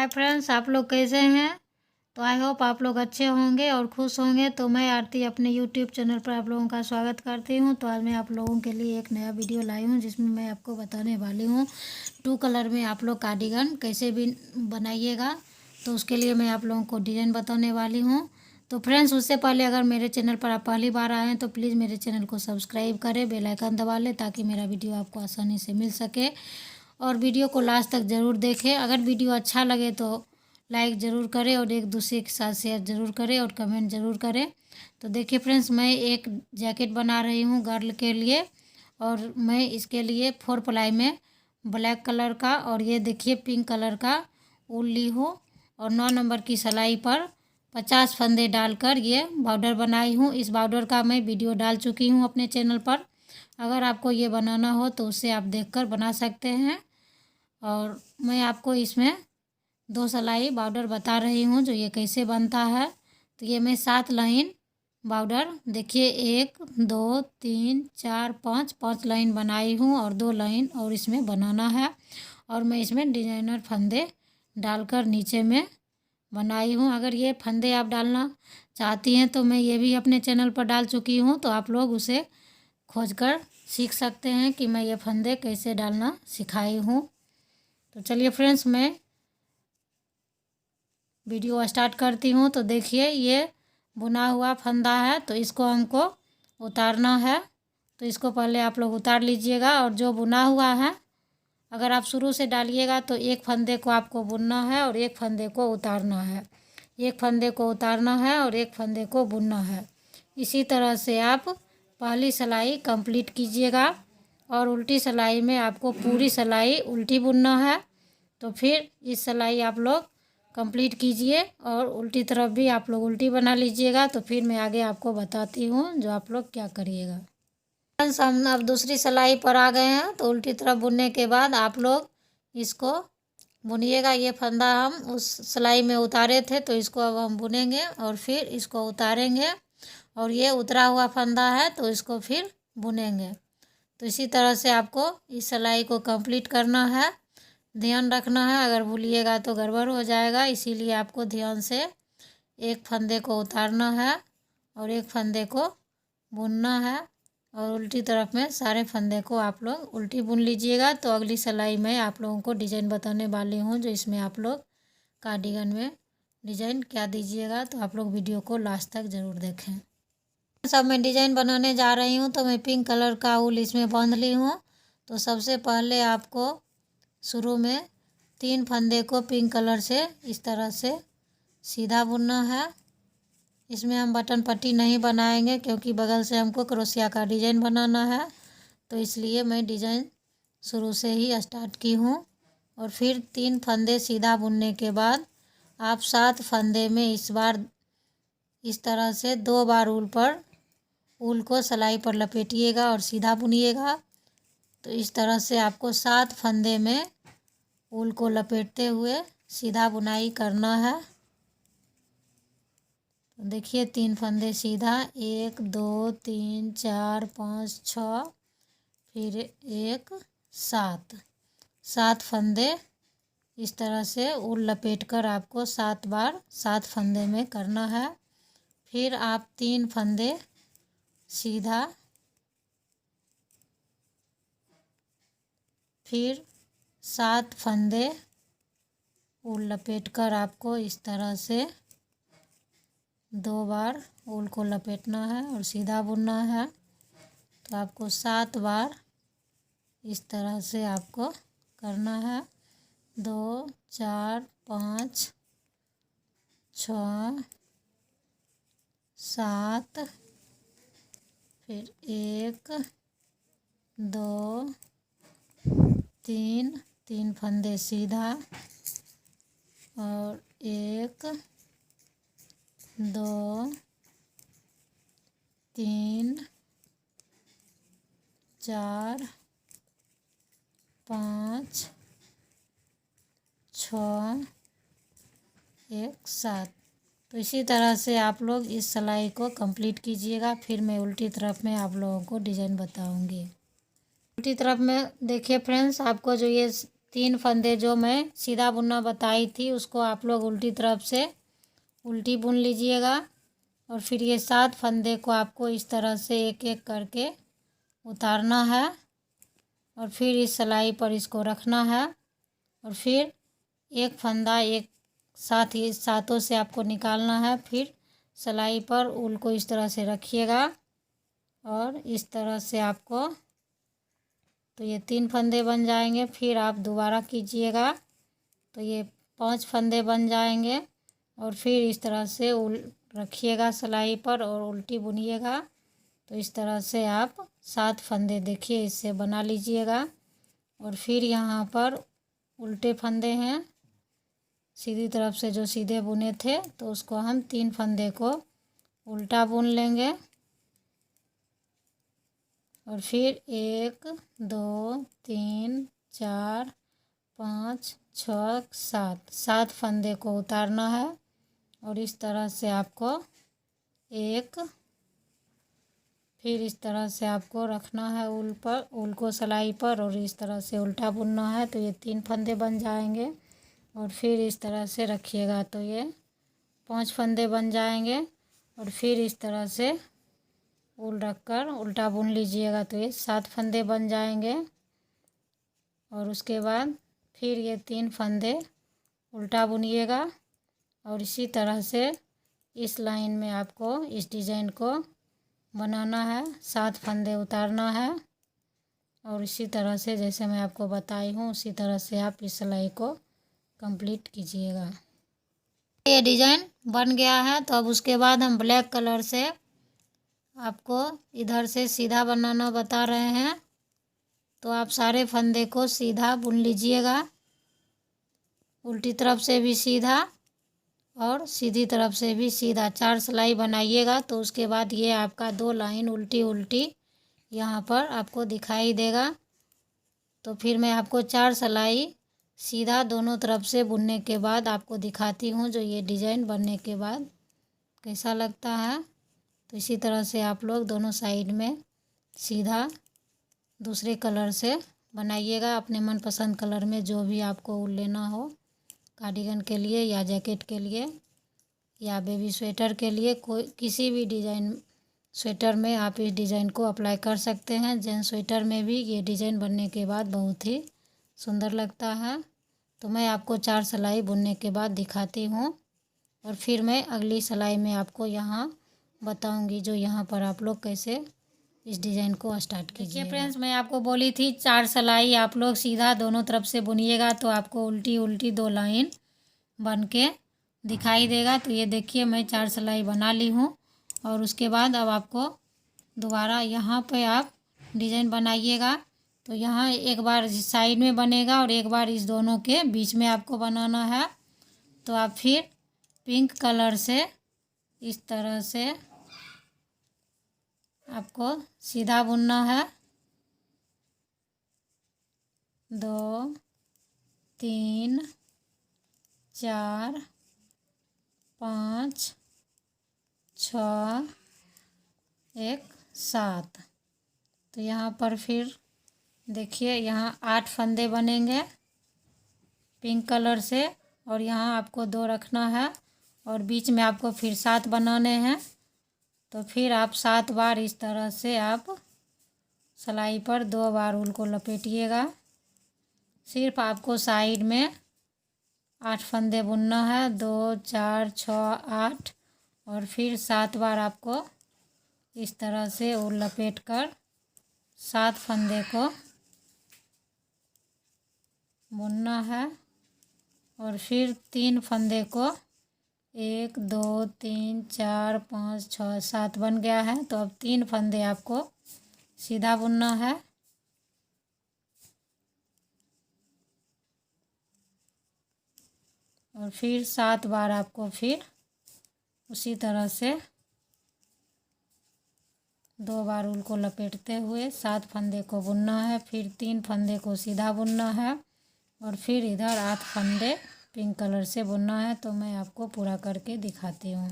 Hi friends, आप लोग कैसे हैं। तो आई होप आप लोग अच्छे होंगे और खुश होंगे। तो मैं आरती अपने यूट्यूब चैनल पर आप लोगों का स्वागत करती हूं। तो आज मैं आप लोगों के लिए एक नया वीडियो लाई हूं जिसमें मैं आपको बताने वाली हूं 2 कलर में आप लोग कार्डिगन कैसे भी बनाइएगा। तो उसके लिए मैं आप लोगों को डिज़ाइन बताने वाली हूँ। तो फ्रेंड्स, उससे पहले अगर मेरे चैनल पर आप पहली बार आए हैं तो प्लीज़ मेरे चैनल को सब्सक्राइब करें, बेल आइकन दबा लें ताकि मेरा वीडियो आपको आसानी से मिल सके। और वीडियो को लास्ट तक ज़रूर देखें। अगर वीडियो अच्छा लगे तो लाइक ज़रूर करें और एक दूसरे के साथ शेयर ज़रूर करें और कमेंट ज़रूर करें। तो देखिए फ्रेंड्स, मैं एक जैकेट बना रही हूँ गर्ल के लिए। और मैं इसके लिए 4 प्लाई में ब्लैक कलर का और ये देखिए पिंक कलर का ऊन ली हूँ और 9 नंबर की सिलाई पर 50 फंदे डालकर ये बॉर्डर बनाई हूँ। इस बॉर्डर का मैं वीडियो डाल चुकी हूँ अपने चैनल पर। अगर आपको ये बनाना हो तो उसे आप देखकर बना सकते हैं। और मैं आपको इसमें 2 सिलाई बॉर्डर बता रही हूँ जो ये कैसे बनता है। तो ये मैं 7 लाइन बॉर्डर देखिए 1 2 3 4 5 लाइन बनाई हूँ और 2 लाइन और इसमें बनाना है। और मैं इसमें डिजाइनर फंदे डालकर नीचे में बनाई हूँ। अगर ये फंदे आप डालना चाहती हैं तो मैं ये भी अपने चैनल पर डाल चुकी हूँ, तो आप लोग उसे खोजकर सीख सकते हैं कि मैं ये फंदे कैसे डालना सिखाई हूँ। तो चलिए फ्रेंड्स, मैं वीडियो स्टार्ट करती हूँ। तो देखिए ये बुना हुआ फंदा है, तो इसको हमको उतारना है। तो इसको पहले आप लोग उतार लीजिएगा। और जो बुना हुआ है अगर आप शुरू से डालिएगा तो एक फंदे को आपको बुनना है और एक फंदे को उतारना है, एक फंदे को उतारना है और एक फंदे को बुनना है। इसी तरह से आप पहली सिलाई कंप्लीट कीजिएगा। और उल्टी सिलाई में आपको पूरी सिलाई उल्टी बुनना है। तो फिर इस सिलाई आप लोग कंप्लीट कीजिए और उल्टी तरफ भी आप लोग उल्टी बना लीजिएगा। तो फिर मैं आगे आपको बताती हूँ जो आप लोग क्या करिएगा। फ्रेंड्स, हम अब दूसरी सिलाई पर आ गए हैं। तो उल्टी तरफ बुनने के बाद आप लोग इसको बुनिएगा। ये फंदा हम उस सिलाई में उतारे थे तो इसको अब हम बुनेंगे और फिर इसको उतारेंगे। और ये उतरा हुआ फंदा है तो इसको फिर बुनेंगे। तो इसी तरह से आपको इस सिलाई को कंप्लीट करना है। ध्यान रखना है, अगर भूलिएगा तो गड़बड़ हो जाएगा। इसीलिए आपको ध्यान से एक फंदे को उतारना है और एक फंदे को बुनना है। और उल्टी तरफ में सारे फंदे को आप लोग उल्टी बुन लीजिएगा। तो अगली सिलाई में आप लोगों को डिजाइन बताने वाली हूँ जो इसमें आप लोग कार्डिगन में डिजाइन क्या दीजिएगा। तो आप लोग वीडियो को लास्ट तक ज़रूर देखें। सब मैं डिजाइन बनाने जा रही हूँ। तो मैं पिंक कलर का ऊल इसमें बांध ली हूँ। तो सबसे पहले आपको शुरू में 3 फंदे को पिंक कलर से इस तरह से सीधा बुनना है। इसमें हम बटन पट्टी नहीं बनाएंगे क्योंकि बगल से हमको क्रोशिया का डिजाइन बनाना है। तो इसलिए मैं डिजाइन शुरू से ही स्टार्ट की हूँ। और फिर 3 फंदे सीधा बुनने के बाद आप 7 फंदे में इस बार इस तरह से 2 बार ऊल को सिलाई पर लपेटिएगा और सीधा बुनिएगा। तो इस तरह से आपको 7 फंदे में ऊल को लपेटते हुए सीधा बुनाई करना है। तो देखिए 3 फंदे सीधा 1 2 3 4 5 6 फिर 1 7 फंदे इस तरह से ऊल लपेट कर आपको 7 बार 7 फंदे में करना है। फिर आप 3 फंदे सीधा, फिर 7 फंदे ऊल लपेट कर आपको इस तरह से 2 बार ऊल को लपेटना है और सीधा बुनना है। तो आपको 7 बार इस तरह से आपको करना है। 2 4 5 6 7 फिर 1 2 3 फंदे सीधा और 1 2 3 4 5 6 1 7। तो इसी तरह से आप लोग इस सिलाई को कंप्लीट कीजिएगा। फिर मैं उल्टी तरफ में आप लोगों को डिज़ाइन बताऊंगी। उल्टी तरफ में देखिए फ्रेंड्स, आपको जो ये 3 फंदे जो मैं सीधा बुनना बताई थी उसको आप लोग उल्टी तरफ से उल्टी बुन लीजिएगा। और फिर ये 7 फंदे को आपको इस तरह से एक एक करके उतारना है और फिर इस सिलाई पर इसको रखना है। और फिर एक फंदा एक साथ ही सातों से आपको निकालना है। फिर सिलाई पर ऊल को इस तरह से रखिएगा और इस तरह से आपको, तो ये 3 फंदे बन जाएंगे। फिर आप दोबारा कीजिएगा तो ये 5 फंदे बन जाएंगे। और फिर इस तरह से रखिएगा सिलाई पर और उल्टी बुनिएगा। तो इस तरह से आप 7 फंदे देखिए इससे बना लीजिएगा। और फिर यहाँ पर उल्टे फंदे हैं, सीधी तरफ से जो सीधे बुने थे तो उसको हम 3 फंदे को उल्टा बुन लेंगे। और फिर 1 2 3 4 5 6 7 फंदे को उतारना है। और इस तरह से आपको फिर इस तरह से आपको रखना है ऊल को सिलाई पर और इस तरह से उल्टा बुनना है। तो ये 3 फंदे बन जाएंगे। और फिर इस तरह से रखिएगा तो ये 5 फंदे बन जाएंगे। और फिर इस तरह से ऊल रखकर उल्टा बुन लीजिएगा तो ये 7 फंदे बन जाएंगे। और उसके बाद फिर ये 3 फंदे उल्टा बुनिएगा। और इसी तरह से इस लाइन में आपको इस डिज़ाइन को बनाना है, 7 फंदे उतारना है। और इसी तरह से जैसे मैं आपको बताई हूँ उसी तरह से आप इस सिलाई को कंप्लीट कीजिएगा। ये डिज़ाइन बन गया है। तो अब उसके बाद हम ब्लैक कलर से आपको इधर से सीधा बनाना बता रहे हैं। तो आप सारे फंदे को सीधा बुन लीजिएगा, उल्टी तरफ से भी सीधा और सीधी तरफ से भी सीधा। 4 सिलाई बनाइएगा। तो उसके बाद ये आपका 2 लाइन उल्टी उल्टी यहाँ पर आपको दिखाई देगा। तो फिर मैं आपको 4 सिलाई सीधा दोनों तरफ से बुनने के बाद आपको दिखाती हूँ जो ये डिज़ाइन बनने के बाद कैसा लगता है। तो इसी तरह से आप लोग दोनों साइड में सीधा दूसरे कलर से बनाइएगा, अपने मनपसंद कलर में जो भी आपको ऊल लेना हो, कार्डिगन के लिए या जैकेट के लिए या बेबी स्वेटर के लिए, कोई किसी भी डिज़ाइन स्वेटर में आप इस डिज़ाइन को अप्लाई कर सकते हैं। जेंट्स स्वेटर में भी ये डिज़ाइन बनने के बाद बहुत ही सुंदर लगता है। तो मैं आपको 4 सिलाई बुनने के बाद दिखाती हूँ और फिर मैं अगली सिलाई में आपको यहाँ बताऊँगी जो यहाँ पर आप लोग कैसे इस डिज़ाइन को स्टार्ट कीजिए। फ्रेंड्स, मैं आपको बोली थी 4 सिलाई आप लोग सीधा दोनों तरफ से बुनिएगा तो आपको उल्टी उल्टी 2 लाइन बन के दिखाई देगा। तो ये देखिए मैं 4 सिलाई बना ली हूँ। और उसके बाद अब आपको दोबारा यहाँ पे आप डिज़ाइन बनाइएगा। तो यहाँ एक बार साइड में बनेगा और एक बार इस दोनों के बीच में आपको बनाना है। तो आप फिर पिंक कलर से इस तरह से आपको सीधा बुनना है। 2 3 4 5 6 1 7। तो यहाँ पर फिर देखिए यहाँ 8 फंदे बनेंगे पिंक कलर से और यहाँ आपको 2 रखना है और बीच में आपको फिर 7 बनाने हैं। तो फिर आप 7 बार इस तरह से आप सिलाई पर 2 बार ऊल को लपेटिएगा। सिर्फ आपको साइड में 8 फंदे बुनना है, 2 4 6 8 और फिर 7 बार आपको इस तरह से ऊल लपेट कर 7 फंदे को बुनना है। और फिर 3 फंदे को 1 2 3 4 5 6 7 बन गया है। तो अब 3 फंदे आपको सीधा बुनना है। और फिर 7 बार आपको फिर उसी तरह से 2 बार ऊल को लपेटते हुए 7 फंदे को बुनना है। फिर 3 फंदे को सीधा बुनना है और फिर इधर 8 फंदे पिंक कलर से बुनना है। तो मैं आपको पूरा करके दिखाती हूँ।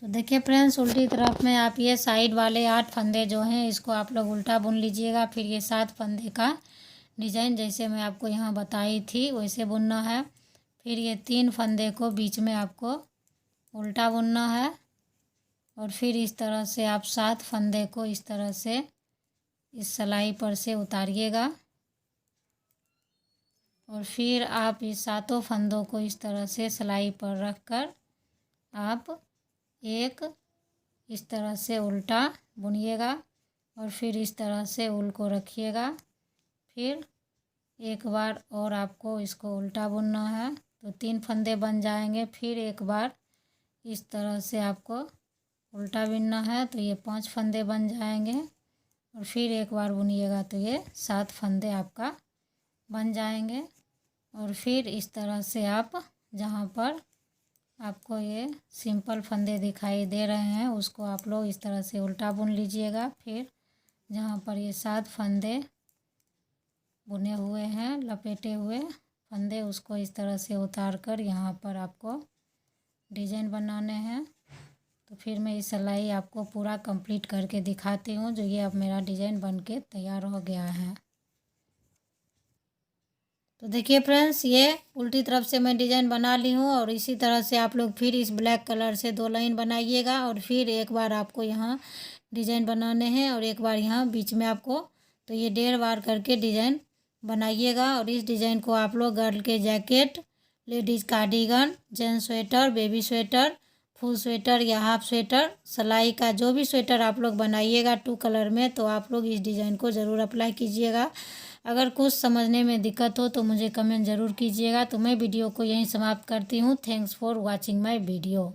तो देखिए फ्रेंड्स, उल्टी तरफ में आप ये साइड वाले 8 फंदे जो हैं इसको आप लोग उल्टा बुन लीजिएगा। फिर ये 7 फंदे का डिजाइन जैसे मैं आपको यहाँ बताई थी वैसे बुनना है। फिर ये 3 फंदे को बीच में आपको उल्टा बुनना है और फिर इस तरह से आप 7 फंदे को इस तरह से इस सिलाई पर से उतारिएगा और फिर आप इस 7 फंदों को इस तरह से सिलाई पर रख कर आप एक इस तरह से उल्टा बुनिएगा और फिर इस तरह से ऊल को रखिएगा। फिर एक बार और आपको इसको उल्टा बुनना है तो 3 फंदे बन जाएंगे। फिर एक बार इस तरह से आपको उल्टा बुनना है तो ये 5 फंदे बन जाएंगे और फिर एक बार बुनिएगा तो ये 7 फंदे आपका बन जाएंगे। और फिर इस तरह से आप जहाँ पर आपको ये सिंपल फंदे दिखाई दे रहे हैं उसको आप लोग इस तरह से उल्टा बुन लीजिएगा। फिर जहाँ पर ये 7 फंदे बुने हुए हैं लपेटे हुए फंदे उसको इस तरह से उतार कर यहाँ पर आपको डिजाइन बनाने हैं। तो फिर मैं ये सिलाई आपको पूरा कंप्लीट करके दिखाती हूँ। जो ये अब मेरा डिजाइन बन के तैयार हो गया है। तो देखिए फ्रेंड्स, ये उल्टी तरफ से मैं डिजाइन बना ली हूँ और इसी तरह से आप लोग फिर इस ब्लैक कलर से 2 लाइन बनाइएगा और फिर एक बार आपको यहाँ डिजाइन बनाने हैं और एक बार यहाँ बीच में आपको, तो ये 1.5 बार करके डिजाइन बनाइएगा। और इस डिजाइन को आप लोग गर्ल के jacket, ladies cardigan, gents sweater, baby sweater, full sweater या हाफ स्वेटर, सिलाई का जो भी स्वेटर आप लोग बनाइएगा 2 कलर में, तो आप लोग इस डिज़ाइन को ज़रूर अप्लाई कीजिएगा। अगर कुछ समझने में दिक्कत हो तो मुझे कमेंट ज़रूर कीजिएगा। तो मैं वीडियो को यहीं समाप्त करती हूँ। Thanks for watching my video.